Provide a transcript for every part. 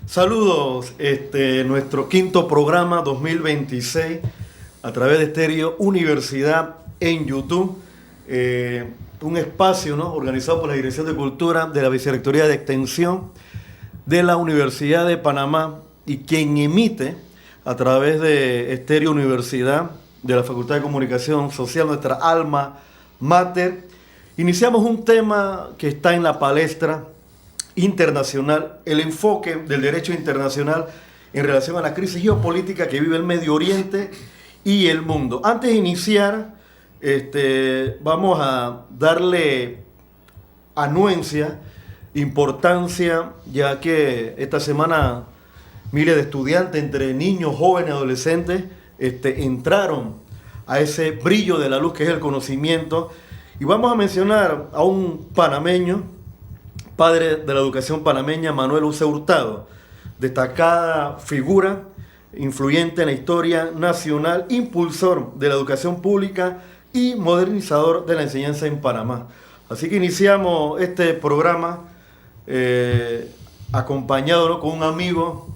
Saludos, nuestro quinto programa 2026 a través de Estéreo Universidad en YouTube. Un espacio, ¿no?, organizado por la Dirección de Cultura de la Vicerrectoría de Extensión de la Universidad de Panamá y quien emite a través de Estéreo Universidad de la Facultad de Comunicación Social, nuestra alma mater. Iniciamos un tema que está en la palestra internacional, el enfoque del derecho internacional en relación a la crisis geopolítica que vive el Medio Oriente y el mundo. Antes de iniciar, vamos a darle anuencia, importancia, ya que esta semana miles de estudiantes, entre niños, jóvenes, adolescentes, entraron a ese brillo de la luz que es el conocimiento. Y vamos a mencionar a un panameño, padre de la educación panameña, Manuel Uce Hurtado, destacada figura, influyente en la historia nacional, impulsor de la educación pública y modernizador de la enseñanza en Panamá. Así que iniciamos este programa acompañado, ¿no?, con un amigo,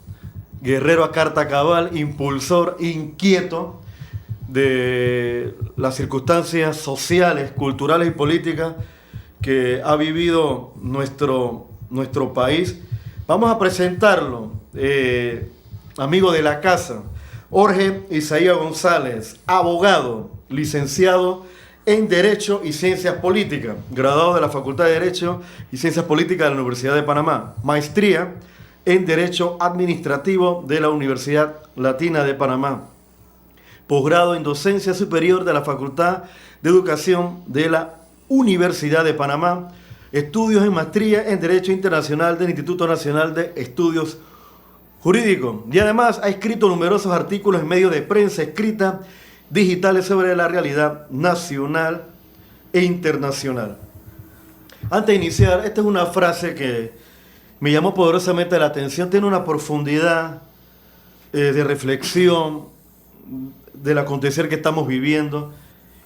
guerrero a carta cabal, impulsor, inquieto de las circunstancias sociales, culturales y políticas que ha vivido nuestro país. Vamos a presentarlo, amigo de la casa, Jorge Isaías González, abogado, licenciado en Derecho y Ciencias Políticas, graduado de la Facultad de Derecho y Ciencias Políticas de la Universidad de Panamá, maestría en Derecho Administrativo de la Universidad Latina de Panamá, posgrado en Docencia Superior de la Facultad de Educación de la Universidad de Panamá, estudios en maestría en Derecho Internacional del Instituto Nacional de Estudios Jurídicos. Y además ha escrito numerosos artículos en medios de prensa escrita, digitales sobre la realidad nacional e internacional. Antes de iniciar, esta es una frase que me llamó poderosamente la atención. Tiene una profundidad de reflexión del acontecer que estamos viviendo.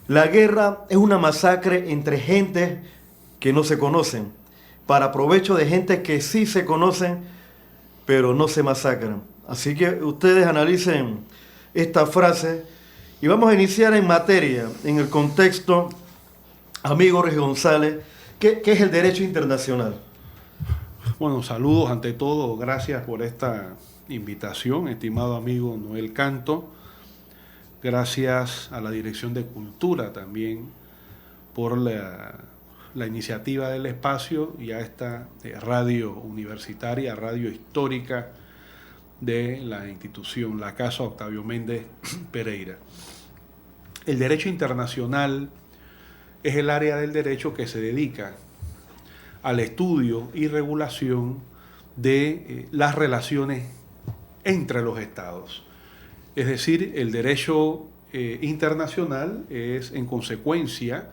La guerra es una masacre entre gentes que no se conocen, para provecho de gente que sí se conocen, pero no se masacran. Así que ustedes analicen esta frase y vamos a iniciar en materia, en el contexto, amigo Jorge González, ¿qué es el derecho internacional? Bueno, saludos ante todo, gracias por esta invitación, estimado amigo Noel Canto. Gracias a la Dirección de Cultura también por la iniciativa del espacio y a esta radio universitaria, radio histórica de la institución, la Casa Octavio Méndez Pereira. El derecho internacional es el área del derecho que se dedica al estudio y regulación de las relaciones entre los estados. Es decir, el derecho internacional es, en consecuencia,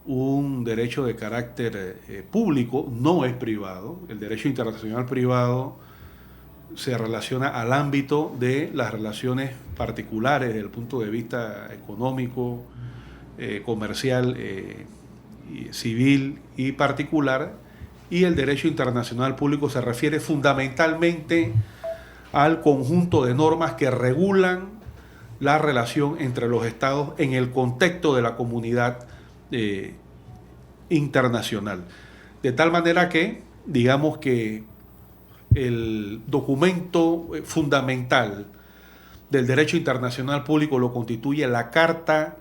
un derecho de carácter público, no es privado. El derecho internacional privado se relaciona al ámbito de las relaciones particulares desde el punto de vista económico, comercial, civil y particular, y el derecho internacional público se refiere fundamentalmente al conjunto de normas que regulan la relación entre los estados en el contexto de la comunidad internacional. De tal manera que, digamos que el documento fundamental del derecho internacional público lo constituye la Carta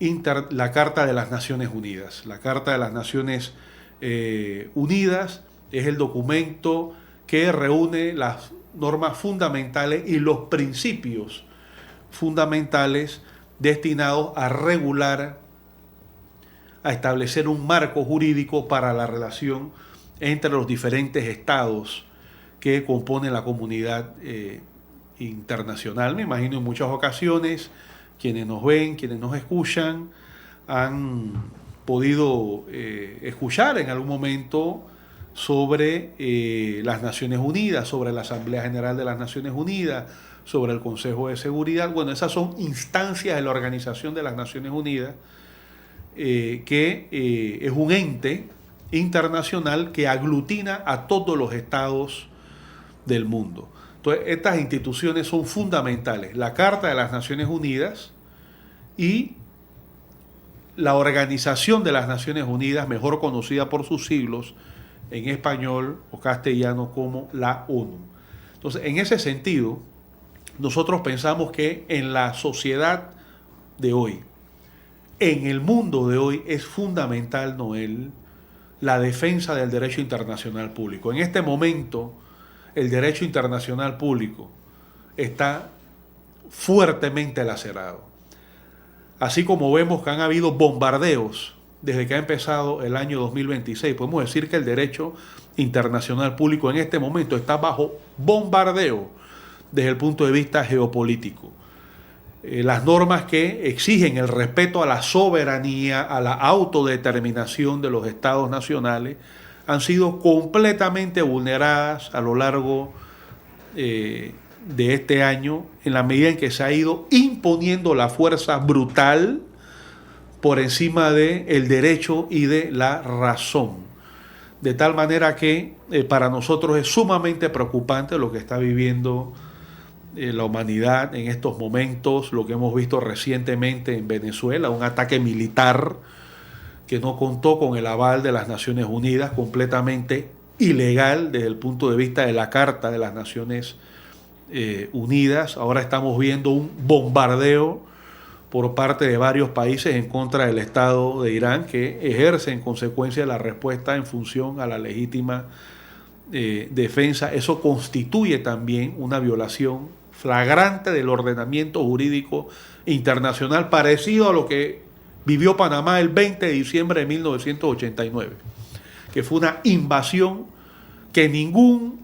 de las Naciones Unidas. La Carta de las Naciones Unidas es el documento que reúne las normas fundamentales y los principios fundamentales destinados a regular, a establecer un marco jurídico para la relación entre los diferentes estados que componen la comunidad internacional. Me imagino en muchas ocasiones quienes nos ven, quienes nos escuchan, han podido escuchar en algún momento sobre las Naciones Unidas, sobre la Asamblea General de las Naciones Unidas, sobre el Consejo de Seguridad. Bueno, esas son instancias de la Organización de las Naciones Unidas, que es un ente internacional que aglutina a todos los estados del mundo. Entonces, estas instituciones son fundamentales. La Carta de las Naciones Unidas y la Organización de las Naciones Unidas, mejor conocida por sus siglos en español o castellano como la ONU. Entonces, en ese sentido, nosotros pensamos que en la sociedad de hoy, en el mundo de hoy, es fundamental, Noel, la defensa del derecho internacional público. En este momento, el derecho internacional público está fuertemente lacerado. Así como vemos que han habido bombardeos desde que ha empezado el año 2026, podemos decir que el derecho internacional público en este momento está bajo bombardeo desde el punto de vista geopolítico. Las normas que exigen el respeto a la soberanía, a la autodeterminación de los estados nacionales, han sido completamente vulneradas a lo largo de este año, en la medida en que se ha ido imponiendo la fuerza brutal por encima del derecho y de la razón. De tal manera que para nosotros es sumamente preocupante lo que está viviendo la humanidad en estos momentos, lo que hemos visto recientemente en Venezuela, un ataque militar que no contó con el aval de las Naciones Unidas, completamente ilegal desde el punto de vista de la Carta de las Naciones Unidas. Ahora estamos viendo un bombardeo por parte de varios países en contra del Estado de Irán, que ejerce en consecuencia la respuesta en función a la legítima defensa. Eso constituye también una violación flagrante del ordenamiento jurídico internacional, parecido a lo que vivió Panamá el 20 de diciembre de 1989, que fue una invasión que ningún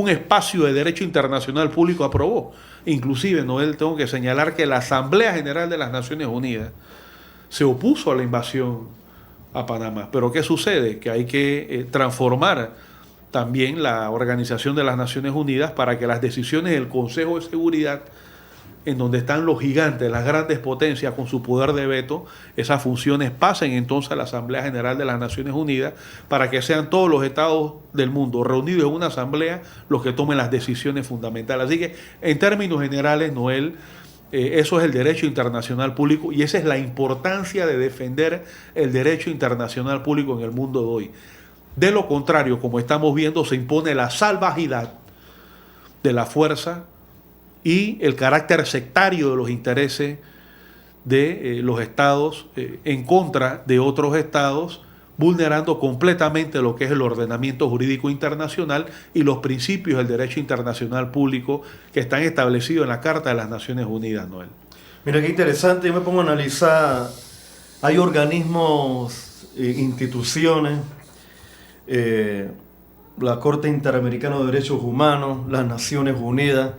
espacio de derecho internacional público aprobó. Inclusive, Noel, tengo que señalar que la Asamblea General de las Naciones Unidas se opuso a la invasión a Panamá. Pero ¿qué sucede? Que hay que transformar también la Organización de las Naciones Unidas para que las decisiones del Consejo de Seguridad, en donde están los gigantes, las grandes potencias con su poder de veto, esas funciones pasen entonces a la Asamblea General de las Naciones Unidas para que sean todos los estados del mundo reunidos en una asamblea los que tomen las decisiones fundamentales. Así que, en términos generales, Noel, eso es el derecho internacional público y esa es la importancia de defender el derecho internacional público en el mundo de hoy. De lo contrario, como estamos viendo, se impone la salvajidad de la fuerza y el carácter sectario de los intereses de los estados en contra de otros estados, vulnerando completamente lo que es el ordenamiento jurídico internacional y los principios del derecho internacional público que están establecidos en la Carta de las Naciones Unidas, Noel. Mira qué interesante, yo me pongo a analizar, hay organismos, instituciones, la Corte Interamericana de Derechos Humanos, las Naciones Unidas,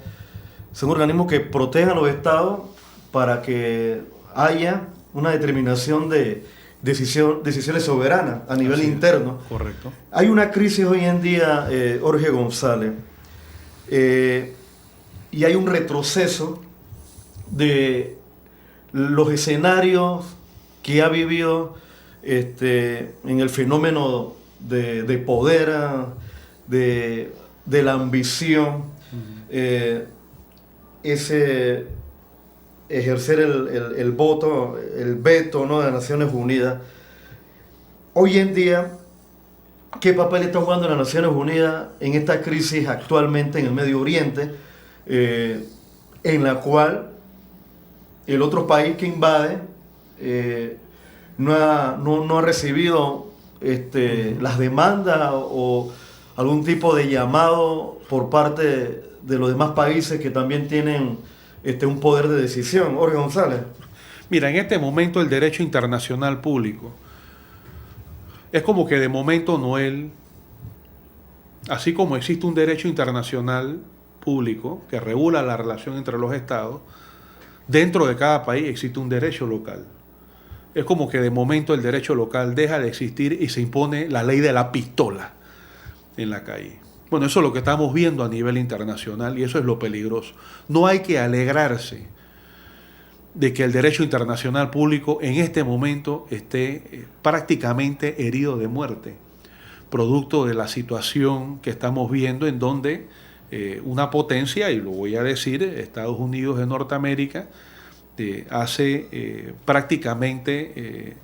son organismos que protegen a los estados para que haya una determinación de decisiones soberanas a nivel interno. Correcto. Hay una crisis hoy en día, Jorge González, y hay un retroceso de los escenarios que ha vivido en el fenómeno de poder, de la ambición, ese ejercer el voto, el veto, ¿no?, de las Naciones Unidas. Hoy en día, ¿qué papel está jugando las Naciones Unidas en esta crisis actualmente en el Medio Oriente, en la cual el otro país que invade no ha recibido las demandas o algún tipo de llamado por parte de los demás países que también tienen un poder de decisión? Jorge González. Mira, en este momento el derecho internacional público es como que de momento, Noel, así como existe un derecho internacional público que regula la relación entre los estados, dentro de cada país existe un derecho local. Es como que de momento el derecho local deja de existir y se impone la ley de la pistola en la calle. Bueno, eso es lo que estamos viendo a nivel internacional y eso es lo peligroso. No hay que alegrarse de que el derecho internacional público en este momento esté prácticamente herido de muerte, producto de la situación que estamos viendo en donde una potencia, y lo voy a decir, Estados Unidos de Norteamérica, hace prácticamente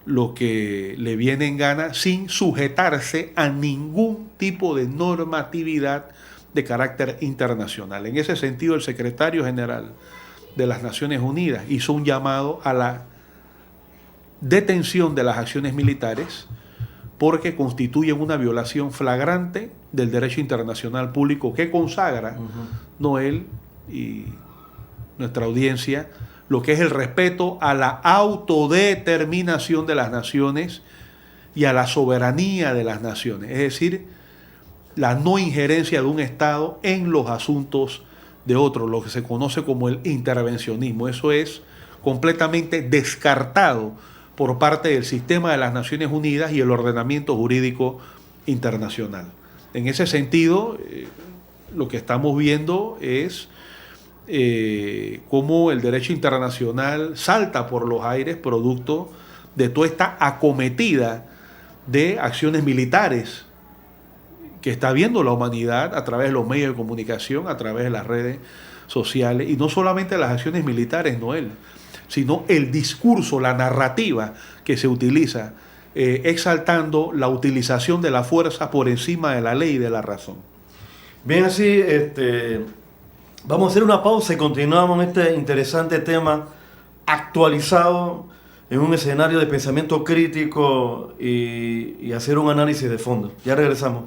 lo que le viene en gana sin sujetarse a ningún tipo de normatividad de carácter internacional. En ese sentido, el secretario general de las Naciones Unidas hizo un llamado a la detención de las acciones militares porque constituyen una violación flagrante del derecho internacional público que consagra Noel y nuestra audiencia lo que es el respeto a la autodeterminación de las naciones y a la soberanía de las naciones, es decir, la no injerencia de un Estado en los asuntos de otros, lo que se conoce como el intervencionismo. Eso es completamente descartado por parte del sistema de las Naciones Unidas y el ordenamiento jurídico internacional. En ese sentido, lo que estamos viendo es cómo el derecho internacional salta por los aires producto de toda esta acometida de acciones militares que está viendo la humanidad a través de los medios de comunicación, a través de las redes sociales, y no solamente las acciones militares, Noel, sino el discurso, la narrativa que se utiliza, exaltando la utilización de la fuerza por encima de la ley y de la razón. Bien, así, vamos a hacer una pausa y continuamos este interesante tema actualizado en un escenario de pensamiento crítico y hacer un análisis de fondo. Ya regresamos.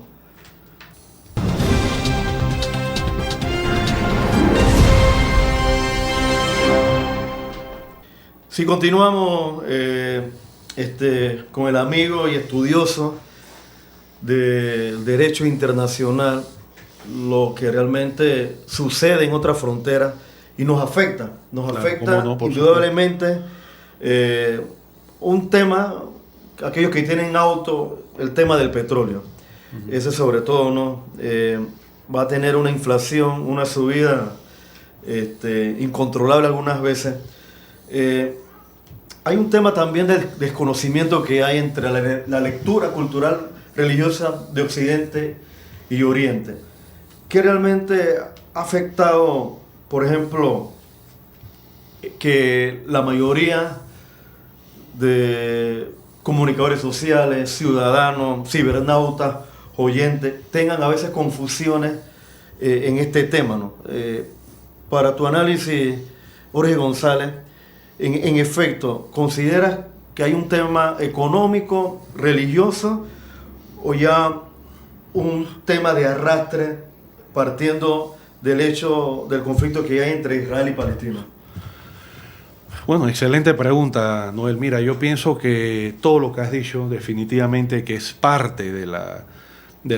Si continuamos con el amigo y estudioso del derecho internacional, lo que realmente sucede en otras fronteras y nos afecta no, indudablemente. Un tema, aquellos que tienen auto, el tema del petróleo. Ese sobre todo, ¿no? Va a tener una inflación, una subida incontrolable algunas veces. Hay un tema también del desconocimiento que hay entre la lectura cultural religiosa de Occidente y Oriente, que realmente ha afectado, por ejemplo, que la mayoría de comunicadores sociales, ciudadanos, cibernautas, oyentes, tengan a veces confusiones en este tema, ¿no? Para tu análisis, Jorge González, en efecto, ¿consideras que hay un tema económico, religioso, o ya un tema de arrastre partiendo del hecho del conflicto que hay entre Israel y Palestina? Bueno, excelente pregunta, Noel. Mira, yo pienso que todo lo que has dicho definitivamente que es parte de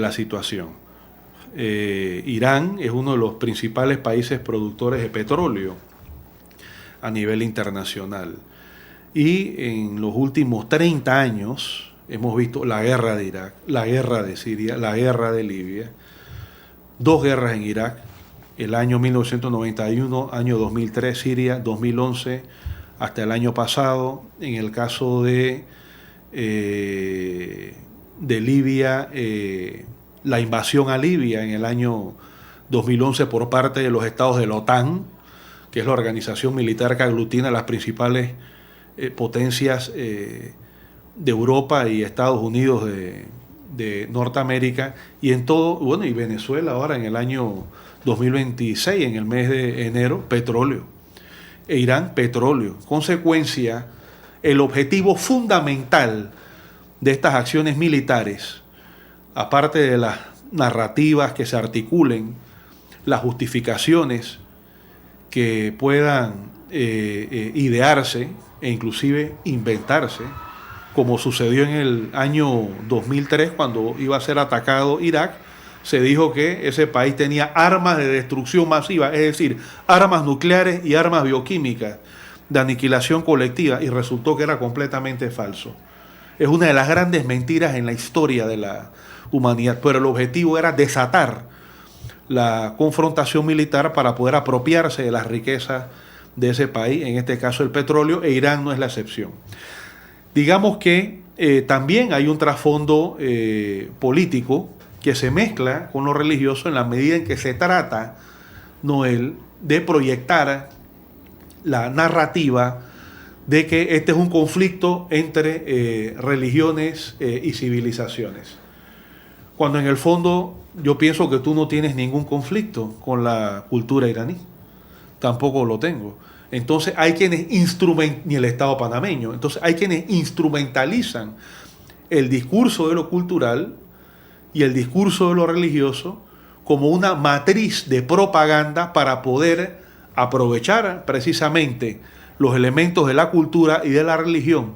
la situación. Irán es uno de los principales países productores de petróleo a nivel internacional. Y en los últimos 30 años hemos visto la guerra de Irak, la guerra de Siria, la guerra de Libia, 2 guerras en Irak, el año 1991, año 2003, Siria, 2011, hasta el año pasado. En el caso de Libia, la invasión a Libia en el año 2011 por parte de los estados de la OTAN, que es la organización militar que aglutina las principales potencias de Europa y Estados Unidos de Norteamérica, y en todo, bueno, y Venezuela ahora en el año 2026, en el mes de enero, petróleo. E Irán, petróleo. Consecuencia, el objetivo fundamental de estas acciones militares, aparte de las narrativas que se articulen, las justificaciones que puedan idearse e inclusive inventarse, como sucedió en el año 2003 cuando iba a ser atacado Irak. Se dijo que ese país tenía armas de destrucción masiva, es decir, armas nucleares y armas bioquímicas de aniquilación colectiva, y resultó que era completamente falso. Es una de las grandes mentiras en la historia de la humanidad, pero el objetivo era desatar la confrontación militar para poder apropiarse de las riquezas de ese país, en este caso el petróleo, e Irán no es la excepción. Digamos que también hay un trasfondo político que se mezcla con lo religioso en la medida en que se trata, Noel, de proyectar la narrativa de que este es un conflicto entre religiones y civilizaciones. Cuando en el fondo yo pienso que tú no tienes ningún conflicto con la cultura iraní. Tampoco lo tengo. Entonces hay quienes ni el Estado panameño. Entonces hay quienes instrumentalizan el discurso de lo cultural y el discurso de lo religioso como una matriz de propaganda para poder aprovechar precisamente los elementos de la cultura y de la religión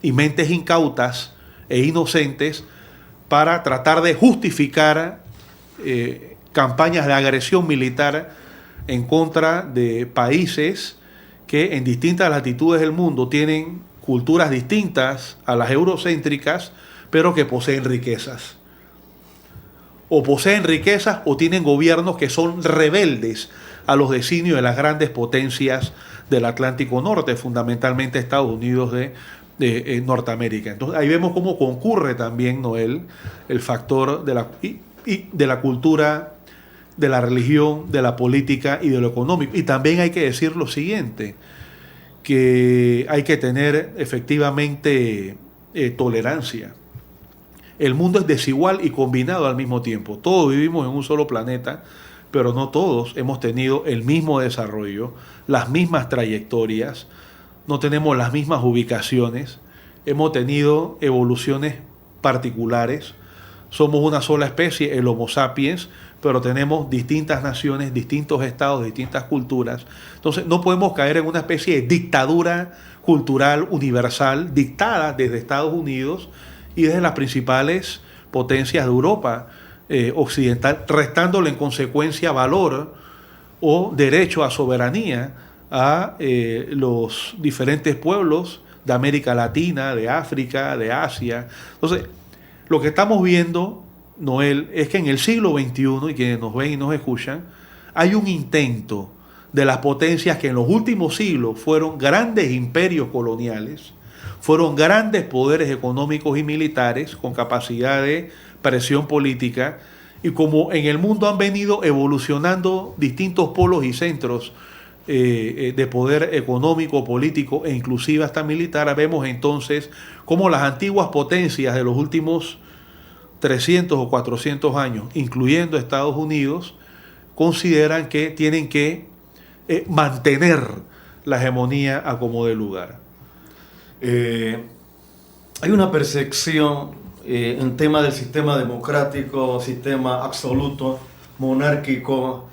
y mentes incautas e inocentes para tratar de justificar campañas de agresión militar en contra de países que en distintas latitudes del mundo tienen culturas distintas a las eurocéntricas, pero que poseen riquezas. O poseen riquezas o tienen gobiernos que son rebeldes a los designios de las grandes potencias del Atlántico Norte, fundamentalmente Estados Unidos de Norteamérica. Entonces ahí vemos cómo concurre también, Noel, el factor de la cultura, de la religión, de la política y de lo económico. Y también hay que decir lo siguiente, que hay que tener efectivamente tolerancia. El mundo es desigual y combinado al mismo tiempo. Todos vivimos en un solo planeta, pero no todos hemos tenido el mismo desarrollo, las mismas trayectorias, no tenemos las mismas ubicaciones, hemos tenido evoluciones particulares, somos una sola especie, el Homo sapiens, pero tenemos distintas naciones, distintos estados, distintas culturas. Entonces no podemos caer en una especie de dictadura cultural universal dictada desde Estados Unidos y desde las principales potencias de Europa occidental, restándole en consecuencia valor o derecho a soberanía a los diferentes pueblos de América Latina, de África, de Asia. Entonces, lo que estamos viendo, Noel, es que en el siglo XXI, y quienes nos ven y nos escuchan, hay un intento de las potencias que en los últimos siglos fueron grandes imperios coloniales, fueron grandes poderes económicos y militares con capacidad de presión política, y como en el mundo han venido evolucionando distintos polos y centros de poder económico, político e inclusive hasta militar, vemos entonces cómo las antiguas potencias de los últimos 300 o 400 años, incluyendo Estados Unidos, consideran que tienen que mantener la hegemonía a como dé lugar. Hay una percepción en tema del sistema democrático, sistema absoluto, monárquico,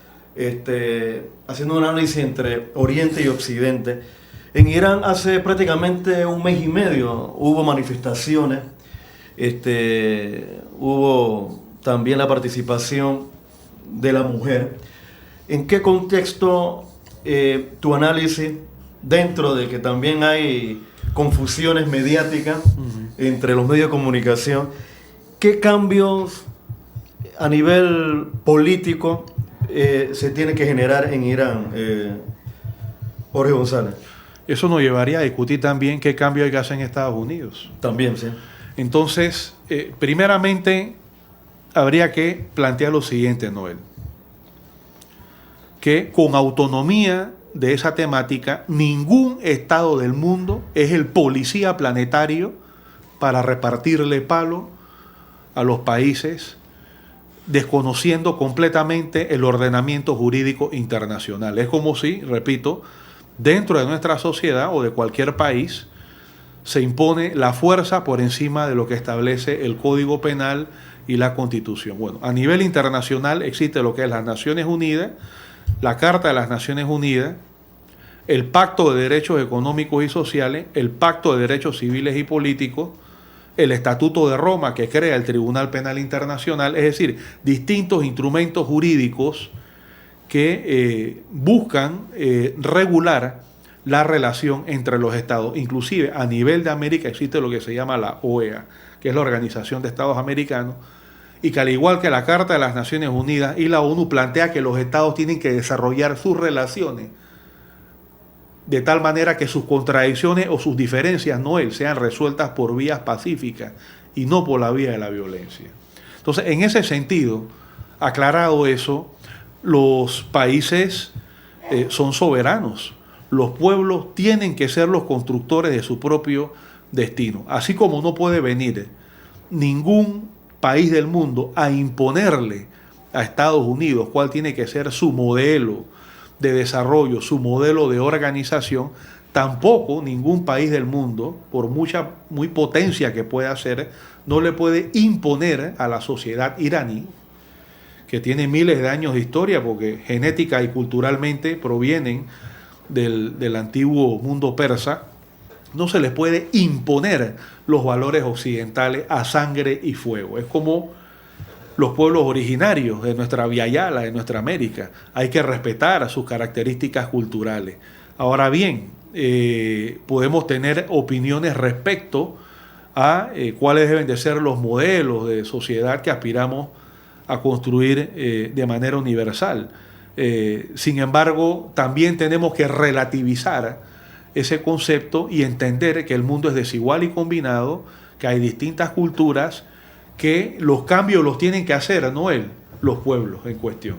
haciendo un análisis entre Oriente y Occidente. En Irán hace prácticamente un mes y medio hubo manifestaciones, hubo también la participación de la mujer. ¿En qué contexto tu análisis, dentro de que también hay confusiones mediáticas entre los medios de comunicación, qué cambios a nivel político se tiene que generar en Irán, Jorge González? Eso nos llevaría a discutir también qué cambio hay que hacer en Estados Unidos. También, sí. Entonces, primeramente, habría que plantear lo siguiente, Noel, que con autonomía de esa temática, ningún estado del mundo es el policía planetario para repartirle palo a los países, desconociendo completamente el ordenamiento jurídico internacional. Es como si, repito, dentro de nuestra sociedad o de cualquier país se impone la fuerza por encima de lo que establece el Código Penal y la Constitución. Bueno, a nivel internacional existe lo que es las Naciones Unidas, la Carta de las Naciones Unidas, el Pacto de Derechos Económicos y Sociales, el Pacto de Derechos Civiles y Políticos, el Estatuto de Roma que crea el Tribunal Penal Internacional, es decir, distintos instrumentos jurídicos que buscan regular la relación entre los estados. Inclusive a nivel de América existe lo que se llama la OEA, que es la Organización de Estados Americanos, y que al igual que la Carta de las Naciones Unidas y la ONU plantea que los estados tienen que desarrollar sus relaciones de tal manera que sus contradicciones o sus diferencias, Noel, sean resueltas por vías pacíficas y no por la vía de la violencia. Entonces, en ese sentido, aclarado eso, los países son soberanos. Los pueblos tienen que ser los constructores de su propio destino. Así como no puede venir ningún país del mundo a imponerle a Estados Unidos cuál tiene que ser su modelo de desarrollo, su modelo de organización, tampoco ningún país del mundo, por muy potencia que pueda ser, no le puede imponer a la sociedad iraní, que tiene miles de años de historia, porque genética y culturalmente provienen del antiguo mundo persa, no se les puede imponer los valores occidentales a sangre y fuego. Es como los pueblos originarios de nuestra Via Yala, de nuestra América. Hay que respetar sus características culturales. Ahora bien, podemos tener opiniones respecto a cuáles deben de ser los modelos de sociedad que aspiramos a construir de manera universal. Sin embargo, también tenemos que relativizar ese concepto y entender que el mundo es desigual y combinado, que hay distintas culturas, que los cambios los tienen que hacer, no los pueblos en cuestión.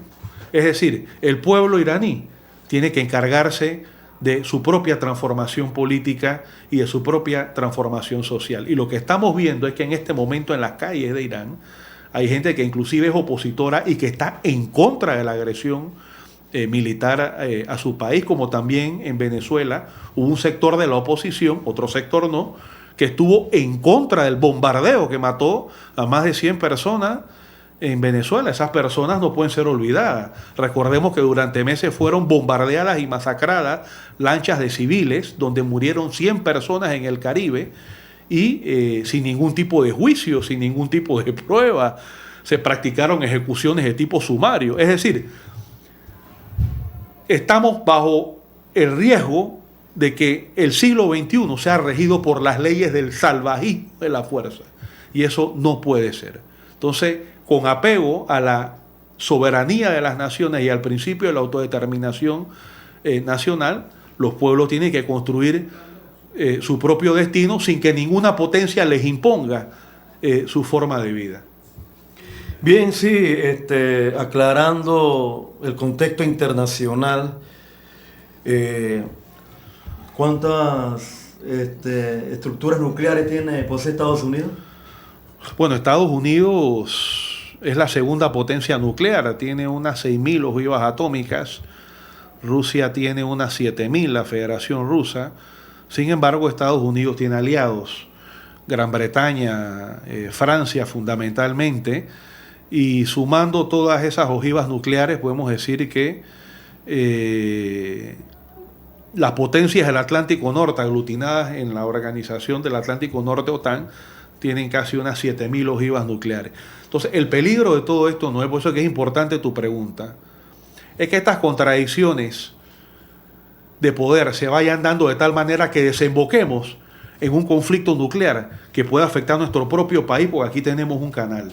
Es decir, el pueblo iraní tiene que encargarse de su propia transformación política y de su propia transformación social. Y lo que estamos viendo es que en este momento en las calles de Irán hay gente que inclusive es opositora y que está en contra de la agresión militar a su país, como también en Venezuela hubo un sector de la oposición, otro sector no, que estuvo en contra del bombardeo que mató a más de 100 personas en Venezuela. Esas personas no pueden ser olvidadas. Recordemos que durante meses fueron bombardeadas y masacradas lanchas de civiles, donde murieron 100 personas en el Caribe, y sin ningún tipo de juicio, sin ningún tipo de prueba, se practicaron ejecuciones de tipo sumario. Es decir, estamos bajo el riesgo de que el siglo XXI sea regido por las leyes del salvajismo de la fuerza. Y eso no puede ser. Entonces, con apego a la soberanía de las naciones y al principio de la autodeterminación nacional, los pueblos tienen que construir su propio destino sin que ninguna potencia les imponga su forma de vida. Bien, sí, aclarando el contexto internacional, ¿cuántas estructuras nucleares posee Estados Unidos? Bueno, Estados Unidos es la segunda potencia nuclear, tiene unas 6.000 ojivas atómicas, Rusia tiene unas 7.000, la Federación Rusa. Sin embargo, Estados Unidos tiene aliados, Gran Bretaña, Francia fundamentalmente, y sumando todas esas ojivas nucleares podemos decir que las potencias del Atlántico Norte, aglutinadas en la Organización del Atlántico Norte, OTAN, tienen casi unas 7.000 ojivas nucleares. Entonces, el peligro de todo esto, no es por eso que es importante tu pregunta, es que estas contradicciones de poder se vayan dando de tal manera que desemboquemos en un conflicto nuclear que pueda afectar a nuestro propio país, porque aquí tenemos un canal.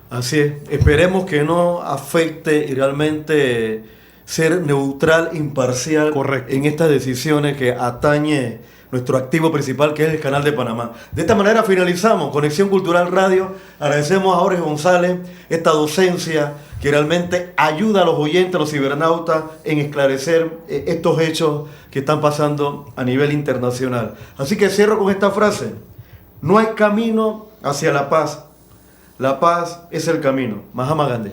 Así es, esperemos que no afecte y realmente ser neutral, imparcial. Correcto. En estas decisiones que atañe nuestro activo principal, que es el Canal de Panamá. De esta manera finalizamos Conexión Cultural Radio. Agradecemos a Jorge González esta docencia que realmente ayuda a los oyentes, a los cibernautas, en esclarecer estos hechos que están pasando a nivel internacional. Así que cierro con esta frase: no hay camino hacia la paz. La paz es el camino. Mahatma Gandhi.